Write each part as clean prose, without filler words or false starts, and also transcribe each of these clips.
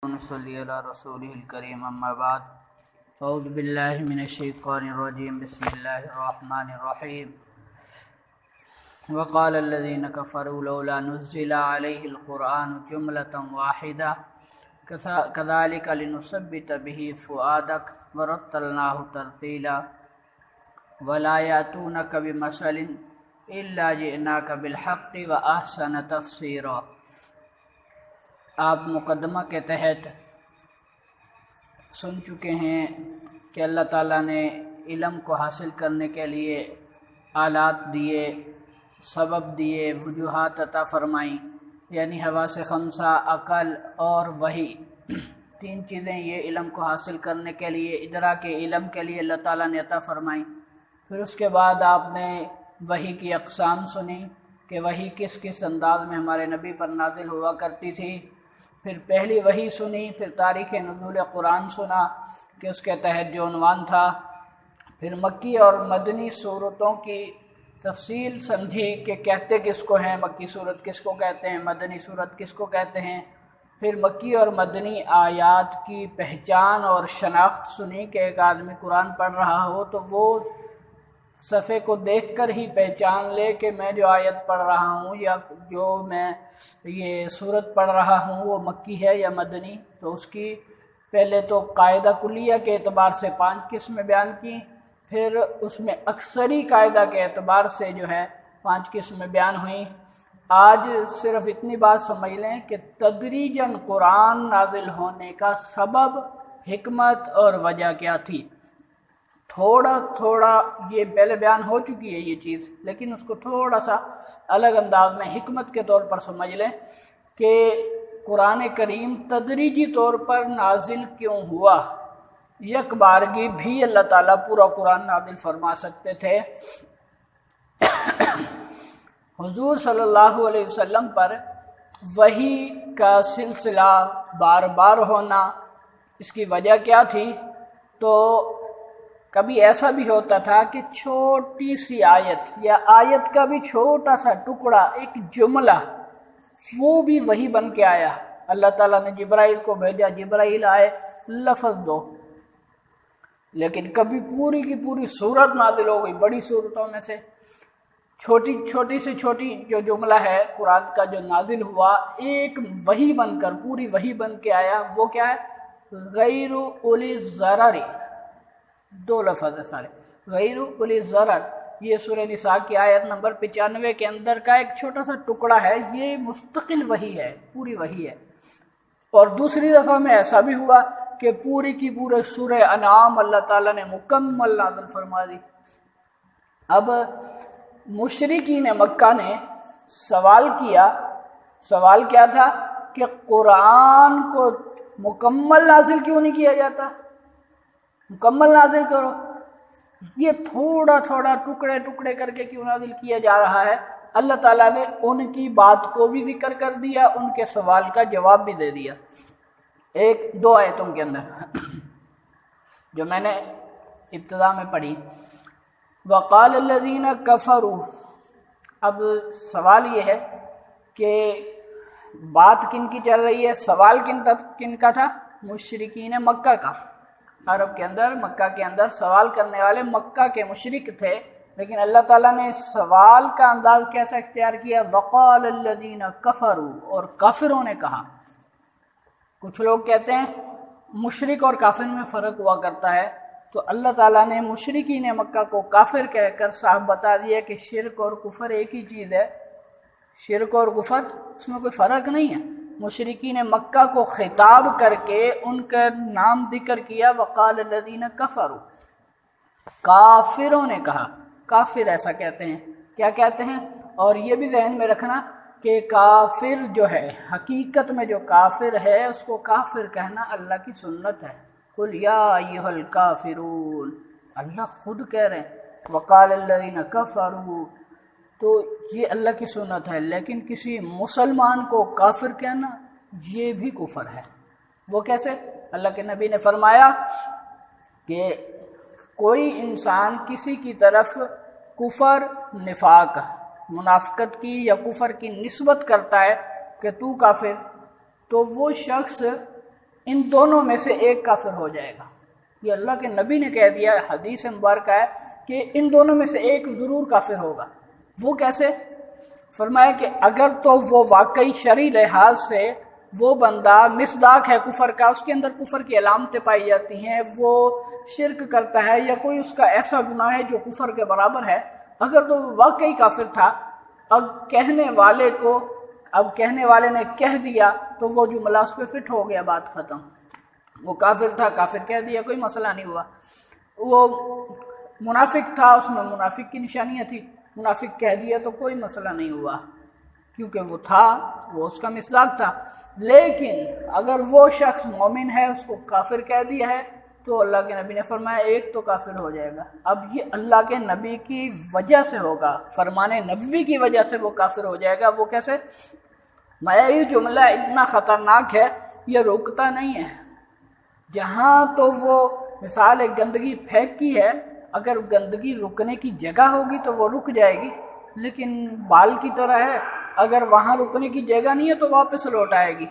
صلی علی رسولہ الکریم اما بعد اعوذ باللہ من الشیطان الرجیم بسم اللہ الرحمن الرحیم وقال الذین کفروا لولا نزل علیہ القرآن جملة واحدہ کذالک لنثبت به فؤادک ورتلناہ ترتیلا ولا یأتونک بمثل الا جئناک بالحق واحسن تفسیرا۔ آپ مقدمہ کے تحت سن چکے ہیں کہ اللہ تعالیٰ نے علم کو حاصل کرنے کے لیے آلات دیے، سبب دیے، وجوہات عطا فرمائیں، یعنی حواس خمسہ، عقل اور وحی، تین چیزیں یہ علم کو حاصل کرنے کے لیے، ادراک علم کے لیے اللہ تعالیٰ نے عطا فرمائیں۔ پھر اس کے بعد آپ نے وحی کی اقسام سنی کہ وحی کس کس انداز میں ہمارے نبی پر نازل ہوا کرتی تھی۔ پھر پہلی وحی سنی، پھر تاریخ نزول قرآن سنا کہ اس کے تحت جو عنوان تھا، پھر مکی اور مدنی صورتوں کی تفصیل سمجھی کہ کہتے کس کو ہیں، مکی صورت کس کو کہتے ہیں، مدنی صورت کس کو کہتے ہیں۔ پھر مکی اور مدنی آیات کی پہچان اور شناخت سنی کہ ایک آدمی قرآن پڑھ رہا ہو تو وہ صفحے کو دیکھ کر ہی پہچان لے کہ میں جو آیت پڑھ رہا ہوں یا جو میں یہ صورت پڑھ رہا ہوں وہ مکی ہے یا مدنی۔ تو اس کی پہلے تو قاعدہ کلیہ کے اعتبار سے 5 قسمیں بیان کی، پھر اس میں اکثری قاعدہ کے اعتبار سے جو ہے 5 قسمیں بیان ہوئیں۔ آج صرف اتنی بات سمجھ لیں کہ تدریجاً قرآن نازل ہونے کا سبب، حکمت اور وجہ کیا تھی۔ تھوڑا یہ پہلے بیان ہو چکی ہے یہ چیز، لیکن اس کو تھوڑا سا الگ انداز میں حکمت کے طور پر سمجھ لیں کہ قرآن کریم تدریجی طور پر نازل کیوں ہوا۔ یک بارگی بھی اللہ تعالیٰ پورا قرآن نازل فرما سکتے تھے۔ حضور صلی اللہ علیہ وسلم پر وحی کا سلسلہ بار بار ہونا، اس کی وجہ کیا تھی؟ تو کبھی ایسا بھی ہوتا تھا کہ چھوٹی سی آیت یا آیت کا بھی چھوٹا سا ٹکڑا، ایک جملہ، وہ بھی وحی بن کے آیا۔ اللہ تعالیٰ نے جبرائیل کو بھیجا، جبرائیل آئے، لفظ دو، لیکن کبھی پوری کی پوری سورت نازل ہو گئی۔ بڑی سورتوں میں سے چھوٹی سے چھوٹی جو جملہ ہے قرآن کا جو نازل ہوا، ایک وحی بن کر، پوری وحی بن کے آیا۔ وہ کیا ہے؟ غیر اولی الضرر، 2 لفظ ہے سارے، غیر اولی الضرر۔ یہ سورہ نساء کی آیت نمبر 95 کے اندر کا ایک چھوٹا سا ٹکڑا ہے، یہ مستقل وحی ہے، پوری وحی ہے۔ اور دوسری دفعہ میں ایسا بھی ہوا کہ پوری کی پورے سورہ انعام اللہ تعالیٰ نے مکمل نازل فرما دی۔ اب مشرکین مکہ نے سوال کیا، سوال کیا تھا کہ قرآن کو مکمل نازل کیوں نہیں کیا جاتا؟ مکمل نازل کرو، یہ تھوڑا ٹکڑے کر کے کیوں نازل کیا جا رہا ہے؟ اللہ تعالیٰ نے ان کی بات کو بھی ذکر کر دیا، ان کے سوال کا جواب بھی دے دیا 1-2 آیتوں کے اندر جو میں نے ابتدا میں پڑھی۔ وقال الذین کفروا، اب سوال یہ ہے کہ بات کن کی چل رہی ہے؟ سوال کن کا تھا؟ مشرکین مکہ کا۔ عرب کے اندر، مکہ کے اندر سوال کرنے والے مکہ کے مشرک تھے، لیکن اللہ تعالیٰ نے سوال کا انداز کیسا اختیار کیا؟ وقال الذین کفروا، اور کافروں نے کہا۔ کچھ لوگ کہتے ہیں مشرک اور کافر میں فرق ہوا کرتا ہے، تو اللہ تعالیٰ نے مشرکین مکہ کو کافر کہہ کر صاحب بتا دیا کہ شرک اور کفر ایک ہی چیز ہے، شرک اور کفر اس میں کوئی فرق نہیں ہے۔ مشرکین مکہ کو خطاب کر کے ان کا نام ذکر کیا، وقال الذین کفروا، کافروں نے کہا۔ کافر ایسا کہتے ہیں، کیا کہتے ہیں؟ اور یہ بھی ذہن میں رکھنا کہ کافر جو ہے، حقیقت میں جو کافر ہے اس کو کافر کہنا اللہ کی سنت ہے۔ قل یا ایھا الکافرون، اللہ خود کہہ رہے ہیں وقال الذین کفروا، تو یہ اللہ کی سنت ہے۔ لیکن کسی مسلمان کو کافر کہنا یہ بھی کفر ہے۔ وہ کیسے؟ اللہ کے نبی نے فرمایا کہ کوئی انسان کسی کی طرف کفر، نفاق، منافقت کی یا کفر کی نسبت کرتا ہے کہ تو کافر، تو وہ شخص ان دونوں میں سے ایک کافر ہو جائے گا۔ یہ اللہ کے نبی نے کہہ دیا، حدیث مبارکہ ہے کہ ان دونوں میں سے ایک ضرور کافر ہوگا۔ وہ کیسے؟ فرمایا کہ اگر تو وہ واقعی شرعی لحاظ سے وہ بندہ مصداق ہے کفر کا، اس کے اندر کفر کی علامتیں پائی جاتی ہیں، وہ شرک کرتا ہے یا کوئی اس کا ایسا گناہ ہے جو کفر کے برابر ہے، اگر تو وہ واقعی کافر تھا، اب کہنے والے نے کہہ دیا تو وہ جملہ اس پہ فٹ ہو گیا، بات ختم۔ وہ کافر تھا، کافر کہہ دیا، کوئی مسئلہ نہیں ہوا۔ وہ منافق تھا، اس میں منافق کی نشانیاں تھی، منافق کہہ دیا تو کوئی مسئلہ نہیں ہوا، کیونکہ وہ تھا، وہ اس کا مصداق تھا۔ لیکن اگر وہ شخص مومن ہے، اس کو کافر کہہ دیا ہے، تو اللہ کے نبی نے فرمایا ایک تو کافر ہو جائے گا۔ اب یہ اللہ کے نبی کی وجہ سے ہوگا، فرمان نبوی کی وجہ سے وہ کافر ہو جائے گا۔ وہ کیسے؟ یہ جملہ اتنا خطرناک ہے، یہ رکتا نہیں ہے۔ جہاں تو وہ مثال ایک گندگی پھینکی ہے، اگر گندگی رکنے کی جگہ ہوگی تو وہ رک جائے گی، لیکن بال کی طرح ہے، اگر وہاں رکنے کی جگہ نہیں ہے تو واپس لوٹ آئے گی،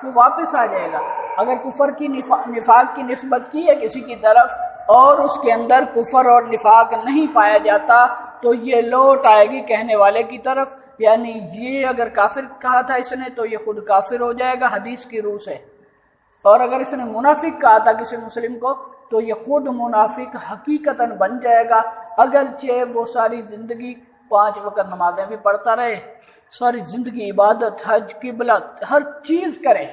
وہ واپس آ جائے گا۔ اگر کفر کی نفاق کی نسبت کی ہے کسی کی طرف اور اس کے اندر کفر اور نفاق نہیں پایا جاتا تو یہ لوٹ آئے گی کہنے والے کی طرف، یعنی یہ اگر کافر کہا تھا اس نے تو یہ خود کافر ہو جائے گا حدیث کی روح سے، اور اگر اس نے منافق کہا تھا کسی مسلم کو تو یہ خود منافق حقیقتاً بن جائے گا، اگرچہ وہ ساری زندگی 5 وقت نمازیں بھی پڑھتا رہے، ساری زندگی عبادت، حج، قبلہ، ہر چیز کرے،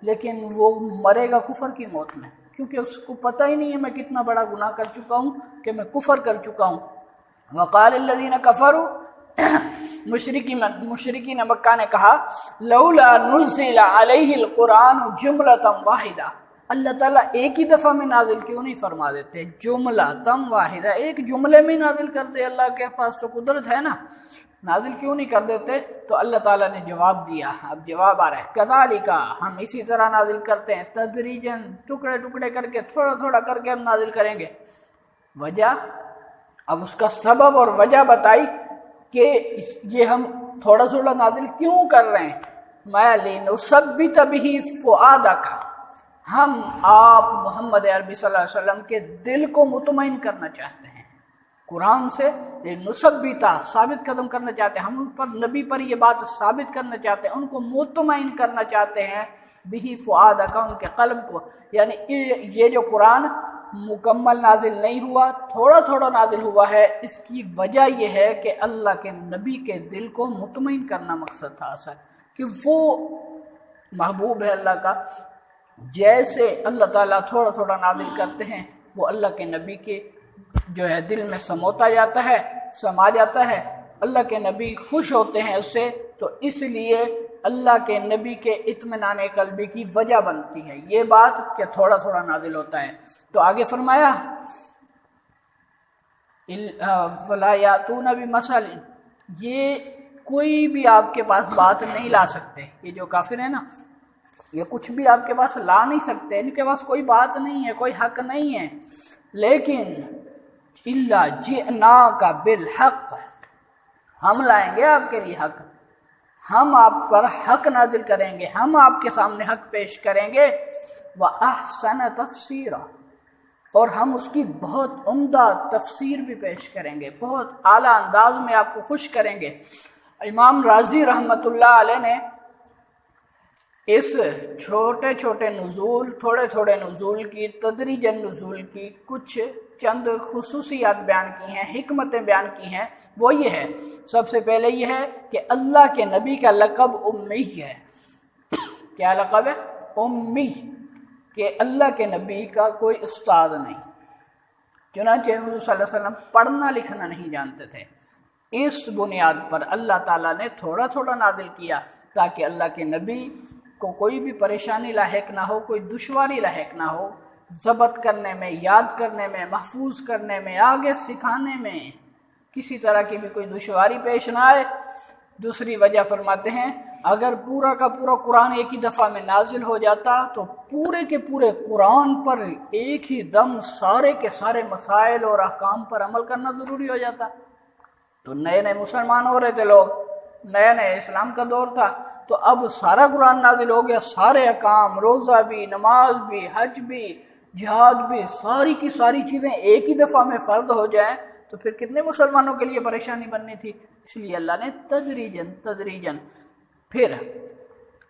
لیکن وہ مرے گا کفر کی موت میں، کیونکہ اس کو پتہ ہی نہیں ہے میں کتنا بڑا گناہ کر چکا ہوں کہ میں کفر کر چکا ہوں۔ وقال الذین کفروا، مشرکین مکہ نے کہا لولا نزل علیہ القرآن جملۃ واحدہ، اللہ تعالیٰ ایک ہی دفعہ میں نازل کیوں نہیں فرما دیتے؟ جملۃ واحدہ، ایک جملے میں نازل کر دے، اللہ کے پاس تو قدرت ہے نا، نازل کیوں نہیں کر دیتے؟ تو اللہ تعالیٰ نے جواب دیا، اب جواب آ رہا ہے، کذالک، ہم اسی طرح نازل کرتے ہیں، تدریجاً، ٹکڑے ٹکڑے کر کے، تھوڑا تھوڑا کر کے ہم نازل کریں گے۔ وجہ، اب اس کا سبب اور وجہ بتائی کہ یہ ہم تھوڑا تھوڑا نازل کیوں کر رہے ہیں۔ میں لنثبت بہ فؤادک، ہم آپ محمد عربی صلی اللہ علیہ وسلم کے دل کو مطمئن کرنا چاہتے ہیں قرآن سے، لنثبت، ثابت قدم کرنا چاہتے ہیں، ہم ان پر، نبی پر یہ بات ثابت کرنا چاہتے ہیں، ان کو مطمئن کرنا چاہتے ہیں، بہ فؤادک، ان کے قلب کو، یعنی یہ جو قرآن مکمل نازل نہیں ہوا، تھوڑا تھوڑا نازل ہوا ہے، اس کی وجہ یہ ہے کہ اللہ کے نبی کے دل کو مطمئن کرنا مقصد تھا اصل، کہ وہ محبوب ہے اللہ کا، جیسے اللہ تعالیٰ تھوڑا تھوڑا نازل کرتے ہیں وہ اللہ کے نبی کے جو ہے دل میں سموتا جاتا ہے، سما جاتا ہے، اللہ کے نبی خوش ہوتے ہیں اس سے، تو اس لیے اللہ کے نبی کے اطمینان قلبی کی وجہ بنتی ہے یہ بات کہ تھوڑا تھوڑا نازل ہوتا ہے۔ تو آگے فرمایا فلا یاتون بمثل، یہ کوئی بھی آپ کے پاس بات نہیں لا سکتے، یہ جو کافر ہیں نا، یہ کچھ بھی آپ کے پاس لا نہیں سکتے، ان کے پاس کوئی بات نہیں ہے، کوئی حق نہیں ہے، لیکن الا جئناک بالحق، ہم لائیں گے آپ کے لیے حق، ہم آپ پر حق نازل کریں گے، ہم آپ کے سامنے حق پیش کریں گے، وَأَحْسَنَ تَفْسِيرًا، اور ہم اس کی بہت عمدہ تفسیر بھی پیش کریں گے، بہت اعلیٰ انداز میں آپ کو خوش کریں گے۔ امام راضی رحمۃ اللہ علیہ نے اس چھوٹے چھوٹے نزول، تھوڑے تھوڑے نزول کی، تدریجاً نزول کی کچھ چند خصوصیات بیان کی ہیں، حکمتیں بیان کی ہیں، وہ یہ ہے، سب سے پہلے یہ ہے کہ اللہ کے نبی کا لقب امی ہے۔ کیا لقب ہے؟ امی، کہ اللہ کے نبی کا کوئی استاد نہیں، چنانچہ حضور صلی اللہ علیہ وسلم پڑھنا لکھنا نہیں جانتے تھے۔ اس بنیاد پر اللہ تعالیٰ نے تھوڑا تھوڑا نازل کیا تاکہ اللہ کے نبی کو کوئی بھی پریشانی لاحق نہ ہو، کوئی دشواری لاحق نہ ہو، ضبط کرنے میں، یاد کرنے میں، محفوظ کرنے میں، آگے سکھانے میں کسی طرح کی بھی کوئی دشواری پیش نہ آئے۔ دوسری وجہ فرماتے ہیں اگر پورا کا پورا قرآن ایک ہی دفعہ میں نازل ہو جاتا تو پورے کے پورے قرآن پر ایک ہی دم سارے کے سارے مسائل اور احکام پر عمل کرنا ضروری ہو جاتا، تو نئے نئے مسلمان ہو رہے تھے لوگ، نیا نیا اسلام کا دور تھا، تو اب سارا قرآن نازل ہو گیا، سارے احکام، روزہ بھی، نماز بھی، حج بھی، جہاد بھی، ساری کی ساری چیزیں ایک ہی دفعہ میں فرض ہو جائیں تو پھر کتنے مسلمانوں کے لیے پریشانی بننی تھی۔ اس لیے اللہ نے تدریجاً پھر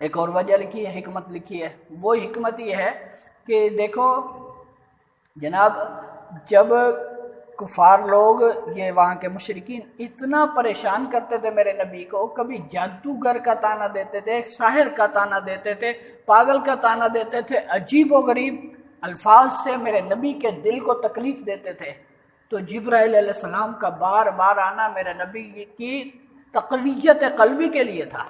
ایک اور وجہ لکھی ہے، حکمت لکھی ہے۔ وہ حکمت یہ ہے کہ دیکھو جناب، جب کفار لوگ، یہ وہاں کے مشرکین اتنا پریشان کرتے تھے میرے نبی کو، کبھی جادوگر کا طعنہ دیتے تھے، ساحر کا طعنہ دیتے تھے، پاگل کا طعنہ دیتے تھے، عجیب و غریب الفاظ سے میرے نبی کے دل کو تکلیف دیتے تھے، تو جبرائیل علیہ السلام کا بار بار آنا میرے نبی کی تقویت قلبی کے لیے تھا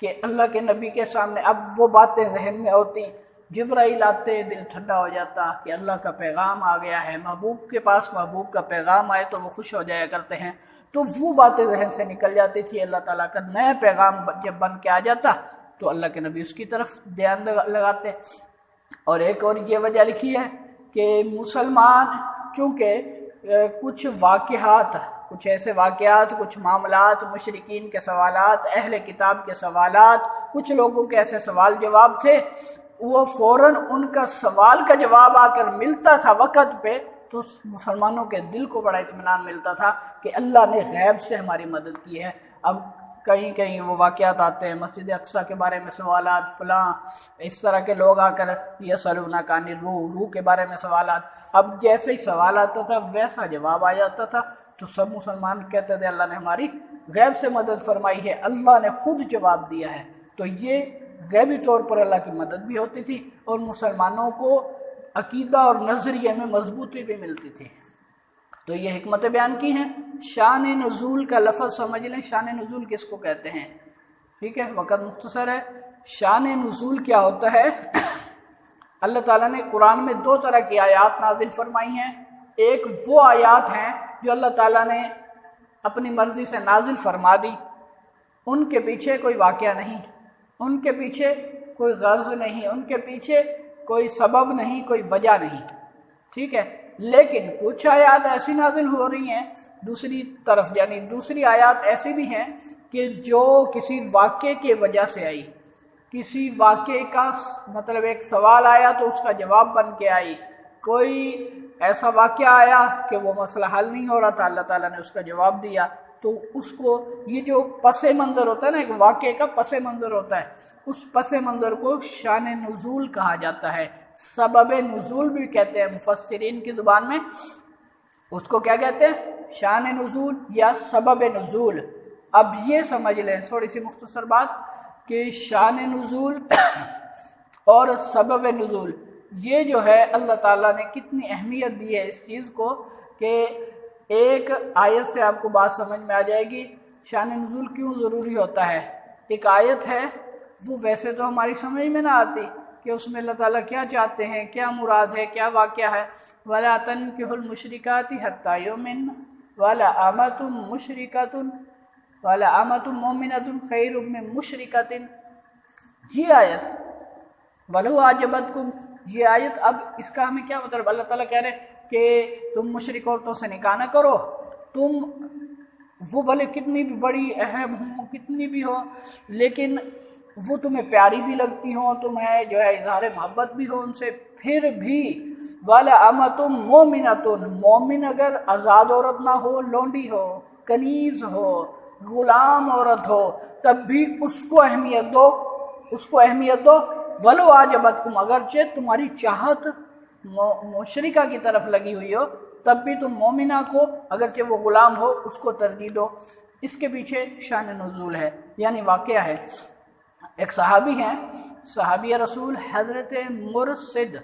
کہ اللہ کے نبی کے سامنے اب وہ باتیں ذہن میں ہوتی، جبرائیل آتے دل ٹھنڈا ہو جاتا کہ اللہ کا پیغام آ گیا ہے، محبوب کے پاس محبوب کا پیغام آئے تو وہ خوش ہو جایا کرتے ہیں، تو وہ باتیں ذہن سے نکل جاتی تھی۔ اللہ تعالیٰ کا نیا پیغام جب بن کے آ جاتا تو اللہ کے نبی اس کی طرف دھیان لگاتے۔ اور ایک اور یہ وجہ لکھی ہے کہ مسلمان چونکہ کچھ واقعات، کچھ ایسے واقعات، کچھ معاملات، مشرکین کے سوالات، اہل کتاب کے سوالات، کچھ لوگوں کے ایسے سوال جواب تھے، وہ فوراً ان کا سوال کا جواب آ کر ملتا تھا وقت پہ، تو مسلمانوں کے دل کو بڑا اطمینان ملتا تھا کہ اللہ نے غیب سے ہماری مدد کی ہے۔ اب کہیں کہیں وہ واقعات آتے ہیں، مسجد اقصیٰ کے بارے میں سوالات، فلاں اس طرح کے لوگ آ کر یسألونک عن الروح کے بارے میں سوالات، اب جیسے ہی سوال آتا تھا ویسا جواب آ جاتا تھا، تو سب مسلمان کہتے تھے اللہ نے ہماری غیب سے مدد فرمائی ہے، اللہ نے خود جواب دیا ہے۔ تو یہ غیبی طور پر اللہ کی مدد بھی ہوتی تھی اور مسلمانوں کو عقیدہ اور نظریے میں مضبوطی بھی ملتی تھی۔ تو یہ حکمت بیان کی ہیں۔ شان نزول کا لفظ سمجھ لیں، شان نزول کس کو کہتے ہیں؟ ٹھیک ہے، وقت مختصر ہے۔ شان نزول کیا ہوتا ہے؟ اللہ تعالیٰ نے قرآن میں دو طرح کی آیات نازل فرمائی ہیں۔ ایک وہ آیات ہیں جو اللہ تعالیٰ نے اپنی مرضی سے نازل فرما دی، ان کے پیچھے کوئی واقعہ نہیں، ان کے پیچھے کوئی غرض نہیں، ان کے پیچھے کوئی سبب نہیں، کوئی وجہ نہیں، ٹھیک ہے۔ لیکن کچھ آیات ایسی نازل ہو رہی ہیں دوسری طرف، یعنی دوسری آیات ایسی بھی ہیں کہ جو کسی واقعے کی وجہ سے آئی، کسی واقعے کا مطلب ایک سوال آیا تو اس کا جواب بن کے آئی، کوئی ایسا واقعہ آیا کہ وہ مسئلہ حل نہیں ہو رہا تھا، اللہ تعالیٰ نے اس کا جواب دیا، تو اس کو یہ جو پس منظر ہوتا ہے نا، ایک واقعے کا پس منظر ہوتا ہے، اس پس منظر کو شان نزول کہا جاتا ہے، سبب نزول بھی کہتے ہیں مفسرین کی زبان میں، اس کو کیا کہتے ہیں؟ شان نزول یا سبب نزول۔ اب یہ سمجھ لیں تھوڑی سی مختصر بات کہ شان نزول اور سبب نزول یہ جو ہے اللہ تعالیٰ نے کتنی اہمیت دی ہے اس چیز کو، کہ ایک آیت سے آپ کو بات سمجھ میں آ جائے گی شان نزول کیوں ضروری ہوتا ہے۔ ایک آیت ہے وہ ویسے تو ہماری سمجھ میں نہ آتی کہ اس میں اللہ تعالیٰ کیا چاہتے ہیں، کیا مراد ہے، کیا واقعہ ہے۔ وَلَا تَنكِحُوا الْمُشْرِكَاتِ حَتَّى يُؤْمِنَّ وَلَا أَمَةٌ مُشْرِكَةٌ وَلَا أَمَةٌ مُؤْمِنَةٌ خَيْرٌ مِّن مُشْرِكَةٍ، یہ آیت وَلَوْ أَعْجَبَتْكُمْ، یہ آیت اب اس کا ہمیں کیا مطلب؟ اللہ تعالیٰ کہہ رہے ہیں کہ تم مشرک عورتوں سے نکاح نہ کرو، تم وہ بھلے کتنی بھی بڑی اہم ہوں، کتنی بھی ہو، لیکن وہ تمہیں پیاری بھی لگتی ہوں، تمہیں جو ہے اظہار محبت بھی ہو ان سے، پھر بھی والا امتم مومنتن، مومن اگر آزاد عورت نہ ہو، لونڈی ہو، کنیز ہو، غلام عورت ہو، تب بھی اس کو اہمیت دو، اس کو اہمیت دو۔ ولو اعجبتکم، اگرچہ تمہاری چاہت مشرکہ کی طرف لگی ہوئی ہو، تب بھی تم مومنہ کو اگرچہ وہ غلام ہو اس کو ترجیح دو۔ اس کے پیچھے شان نزول ہے، یعنی واقعہ ہے۔ ایک صحابی ہیں، صحابی رسول حضرت مرثد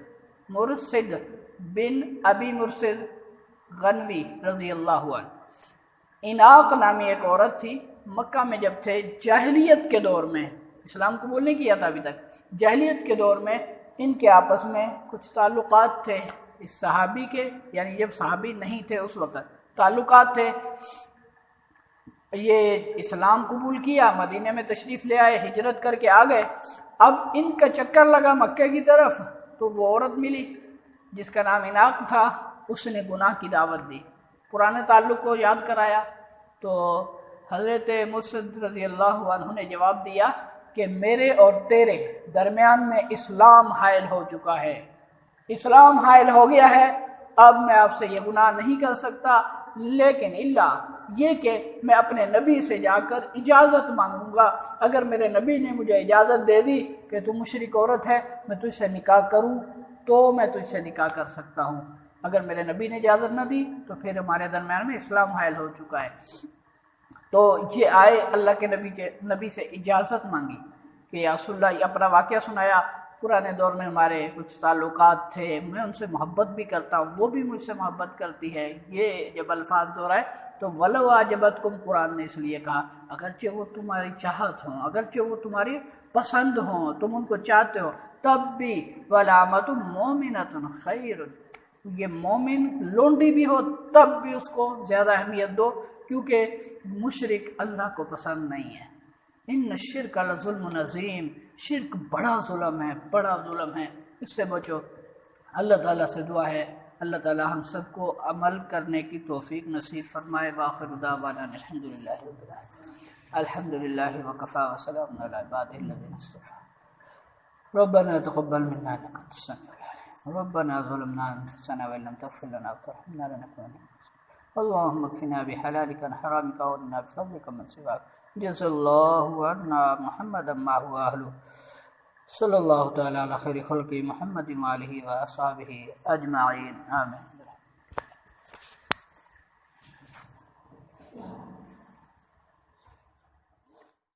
بن ابی مرثد غنوی رضی اللہ عنہ، اناق نامی ایک عورت تھی، مکہ میں جب تھے جاہلیت کے دور میں، اسلام قبول نہیں کیا تھا ابھی تک، جاہلیت کے دور میں ان کے آپس میں کچھ تعلقات تھے اس صحابی کے، یعنی جب صحابی نہیں تھے اس وقت تعلقات تھے۔ یہ اسلام قبول کیا، مدینے میں تشریف لے آئے، ہجرت کر کے آ گئے، اب ان کا چکر لگا مکے کی طرف، تو وہ عورت ملی جس کا نام اناق تھا، اس نے گناہ کی دعوت دی، پرانے تعلق کو یاد کرایا، تو حضرت مرشد رضی اللہ عنہ نے جواب دیا کہ میرے اور تیرے درمیان میں اسلام حائل ہو چکا ہے، اسلام حائل ہو گیا ہے، اب میں آپ سے یہ گناہ نہیں کر سکتا، لیکن اللہ یہ کہ میں اپنے نبی سے جا کر اجازت مانگوں گا، اگر میرے نبی نے مجھے اجازت دے دی کہ تو مشرک عورت ہے، میں تجھ سے نکاح کروں تو میں تجھ سے نکاح کر سکتا ہوں، اگر میرے نبی نے اجازت نہ دی تو پھر ہمارے درمیان میں اسلام حائل ہو چکا ہے۔ تو یہ آئے اللہ کے نبی سے اجازت مانگی کہ یا رسول اللہ، اپنا واقعہ سنایا، پرانے دور میں ہمارے کچھ تعلقات تھے، میں ان سے محبت بھی کرتا ہوں، وہ بھی مجھ سے محبت کرتی ہے، یہ جب الفاظ دہرائے تو وَلَوْ أَعْجَبَتْكُمْ قرآن نے اس لیے کہا اگرچہ وہ تمہاری چاہت ہوں، اگرچہ وہ تمہاری پسند ہوں، تم ان کو چاہتے ہو، تب بھی وَلَعَمَةٌ مُؤْمِنَةٌ خَيْرٌ، یہ مومن لونڈی بھی ہو تب بھی اس کو زیادہ اہمیت دو، کیونکہ مشرک اللہ کو پسند نہیں ہے۔ ان الشرک لظلم عظیم، شرک بڑا ظلم ہے، بڑا ظلم ہے، اس سے بچو۔ اللہ تعالیٰ سے دعا ہے اللہ تعالیٰ ہم سب کو عمل کرنے کی توفیق نصیب فرمائے۔ وآخر دعوانا الحمدللہ رب العالمین، الحمدللہ وکفی وسلام علی عبادہ الذین اصطفی۔ ربنا تقبل منا انک انت السمیع العلیم، ربنا ظلمنا انفسنا وان لم تغفر لنا وترحمنا لنكونن من الخاسرین، اللهم اكفنا بحلالك عن حرامك واغننا بفضلك من سواك، جزا اللہ عنا محمدا ما هو اہلہ، صلی اللہ تعالی علی خیر خلق محمد وآلہ وأصحابہ اجمعین، آمین۔